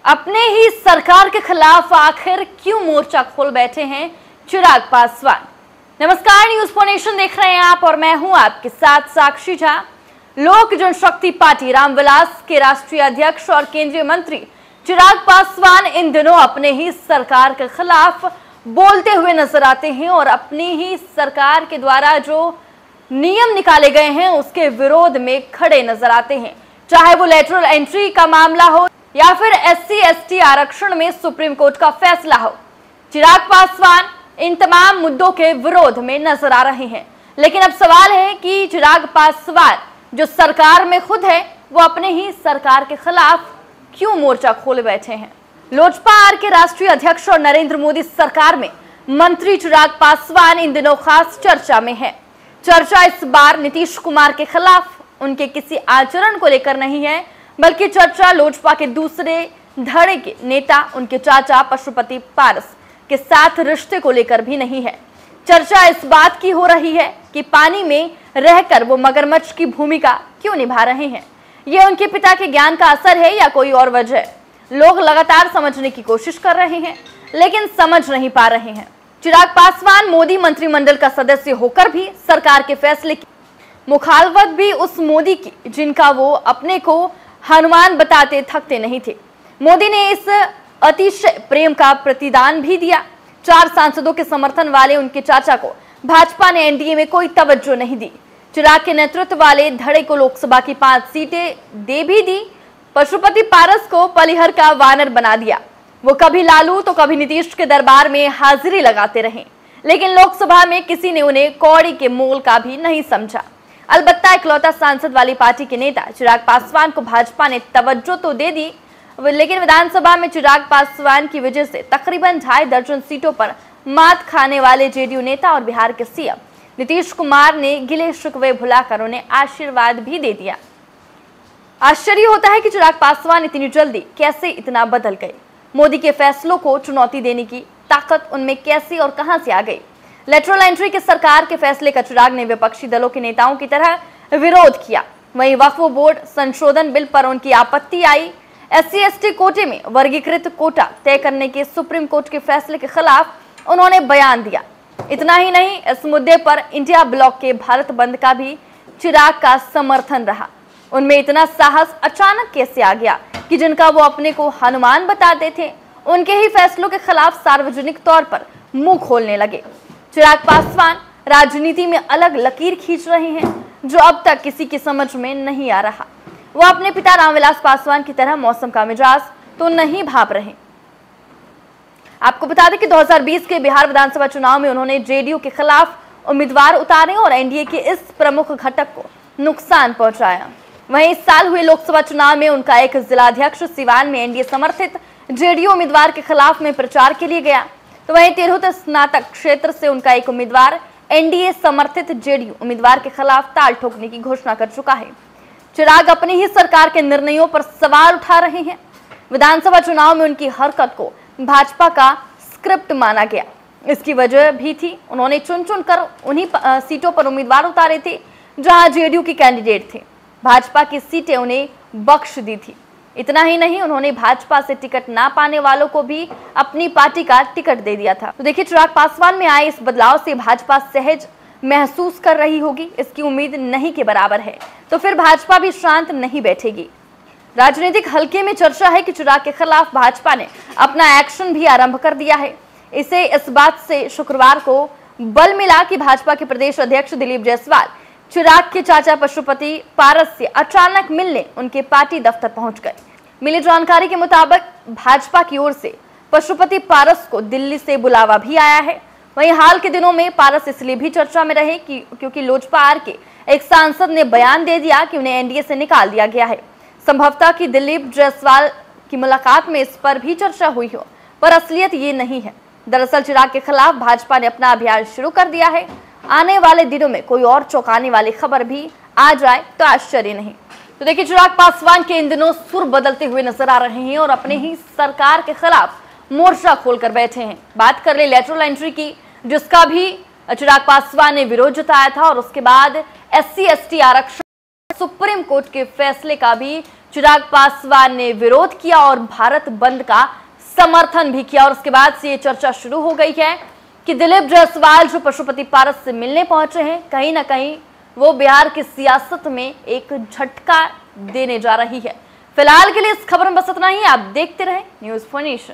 अपने ही सरकार के खिलाफ आखिर क्यों मोर्चा खोल बैठे हैं चिराग पासवान। नमस्कार, न्यूज फॉर नेशन देख रहे हैं आप और मैं हूं आपके साथ साक्षी झा। लोक जनशक्ति पार्टी रामविलास के राष्ट्रीय अध्यक्ष और केंद्रीय मंत्री चिराग पासवान इन दिनों अपने ही सरकार के खिलाफ बोलते हुए नजर आते हैं और अपनी ही सरकार के द्वारा जो नियम निकाले गए हैं उसके विरोध में खड़े नजर आते हैं, चाहे वो लेटरल एंट्री का मामला हो या फिर SC/ST आरक्षण में सुप्रीम कोर्ट का फैसला हो। चिराग पासवान इन तमाम मुद्दों के विरोध में नजर आ रहे हैं। लेकिन अब सवाल है कि चिराग पासवान जो सरकार में खुद है वो अपने ही सरकार के खिलाफ क्यों मोर्चा खोले बैठे हैं। लोजपा के राष्ट्रीय अध्यक्ष और नरेंद्र मोदी सरकार में मंत्री चिराग पासवान इन दिनों खास चर्चा में है। चर्चा इस बार नीतीश कुमार के खिलाफ उनके किसी आचरण को लेकर नहीं है, बल्कि चर्चा लोजपा के दूसरे धड़े के नेता उनके चाचा पशुपति पारस के साथ रिश्ते को लेकर भी नहीं है। चर्चा इस बात की हो रही है कि पानी में रहकर वो मगरमच्छ की भूमिका क्यों निभा रहे हैं। ये उनके पिता के ज्ञान का असर है या कोई और वजह। लोग लगातार समझने की कोशिश कर रहे हैं लेकिन समझ नहीं पा रहे हैं। चिराग पासवान मोदी मंत्रिमंडल का सदस्य होकर भी सरकार के फैसले की मुखालफत भी उस मोदी की जिनका वो अपने को हनुमान बताते थकते नहीं थे। मोदी ने इस अतिशय प्रेम का प्रतिदान भी दिया। 4 सांसदों के समर्थन वाले उनके चाचा को भाजपा ने एनडीए में कोई तवज्जो नहीं दी। चिराग के नेतृत्व वाले धड़े को लोकसभा की 5 सीटें दे भी दी। पशुपति पारस को पलिहर का वानर बना दिया। वो कभी लालू तो कभी नीतीश के दरबार में हाजिरी लगाते रहे, लेकिन लोकसभा में किसी ने उन्हें कौड़ी के मोल का भी नहीं समझा। अलबत्ता इकलौता सांसद वाली पार्टी के नेता चिराग पासवान को भाजपा ने तवज्जो तो दे दी, लेकिन विधानसभा में चिराग पासवान की वजह से तकरीबन 2.5 दर्जन सीटों पर मात खाने वाले जेडीयू नेता और बिहार के सीएम नीतीश कुमार ने गिले शिकवे भुलाकर उन्हें आशीर्वाद भी दे दिया। आश्चर्य होता है कि चिराग पासवान इतनी जल्दी कैसे इतना बदल गए। मोदी के फैसलों को चुनौती देने की ताकत उनमें कैसे और कहां से आ गई। लेटरल एंट्री के सरकार के फैसले का चिराग ने विपक्षी दलों के नेताओं की तरह विरोध किया। वहीं वक्फ बोर्ड संशोधन बिल पर उनकी आपत्ति आई। SC/ST कोटे में वर्गीकृत कोटा तय करने के सुप्रीम कोर्ट के फैसले के खिलाफ उन्होंने बयान दिया। इतना ही नहीं, इस मुद्दे पर इंडिया ब्लॉक के भारत बंद का भी चिराग का समर्थन रहा। उनमें इतना साहस अचानक कैसे आ गया कि जिनका वो अपने को हनुमान बताते थे उनके ही फैसलों के खिलाफ सार्वजनिक तौर पर मुंह खोलने लगे। चिराग पासवान राजनीति में अलग लकीर खींच रहे हैं जो अब तक किसी की समझ में नहीं आ रहा। वो अपने पिता रामविलास पासवान की तरह मौसम का मिजाज तो नहीं भाप रहे। आपको बता दें कि 2020 के बिहार विधानसभा चुनाव में उन्होंने जेडीयू के खिलाफ उम्मीदवार उतारे और एनडीए के इस प्रमुख घटक को नुकसान पहुंचाया। वहीं इस साल हुए लोकसभा चुनाव में उनका एक जिलाध्यक्ष सिवान में एनडीए समर्थित जेडीयू उम्मीदवार के खिलाफ में प्रचार के लिए गया, तो वहीं तिरहुत स्नातक क्षेत्र से उनका एक उम्मीदवार एनडीए समर्थित जेडीयू उम्मीदवार के खिलाफ ताल ठोकने की घोषणा कर चुका है। चिराग अपनी ही सरकार के निर्णयों पर सवाल उठा रहे हैं। विधानसभा चुनाव में उनकी हरकत को भाजपा का स्क्रिप्ट माना गया। इसकी वजह भी थी, उन्होंने चुन चुन कर उन्हीं सीटों पर उम्मीदवार उतारे थे जहां जेडीयू के कैंडिडेट थे। भाजपा की सीटें उन्हें बख्श दी थी। इतना ही नहीं, उन्होंने भाजपा से टिकट ना पाने वालों को भी अपनी पार्टी का टिकट दे दिया था। तो देखिए, चिराग पासवान में आए इस बदलाव से भाजपा सहज महसूस कर रही होगी। इसकी उम्मीद नहीं के बराबर है, तो फिर भाजपा भी शांत नहीं बैठेगी। राजनीतिक हलके में चर्चा है कि चिराग के खिलाफ भाजपा ने अपना एक्शन भी आरंभ कर दिया है। इसे इस बात से शुक्रवार को बल मिला कि भाजपा के प्रदेश अध्यक्ष दिलीप जायसवाल चिराग के चाचा पशुपति पारस से अचानक मिलने उनके पार्टी दफ्तर पहुंच गए। मिली जानकारी के मुताबिक भाजपा की ओर से पशुपति पारस को दिल्ली से बुलावा भी आया है। वहीं हाल के दिनों में पारस इसलिए भी चर्चा में रहे क्योंकि लोजपा के एक सांसद ने बयान दे दिया कि उन्हें एनडीए से निकाल दिया गया है। संभवतः कि दिलीप जायसवाल की मुलाकात में इस पर भी चर्चा हुई हो, पर असलियत ये नहीं है। दरअसल चिराग के खिलाफ भाजपा ने अपना अभियान शुरू कर दिया है। आने वाले दिनों में कोई और चौंकाने वाली खबर भी आ जाए तो आश्चर्य नहीं। तो देखिए, चिराग पासवान के इन दिनों सुर बदलते हुए नजर आ रहे हैं और अपने ही सरकार के खिलाफ मोर्चा खोलकर बैठे हैं। बात कर ले लेटरल एंट्री की, जिसका भी चिराग पासवान ने विरोध जताया था, और उसके बाद SC/ST आरक्षण सुप्रीम कोर्ट के फैसले का भी चिराग पासवान ने विरोध किया और भारत बंद का समर्थन भी किया। और उसके बाद से ये चर्चा शुरू हो गई है कि दिलीप जायसवाल जो पशुपति पारस से मिलने पहुंचे हैं, कहीं ना कहीं वो बिहार की सियासत में एक झटका देने जा रही है। फिलहाल के लिए इस खबर में बस इतना ही। आप देखते रहें न्यूज़4नेशन।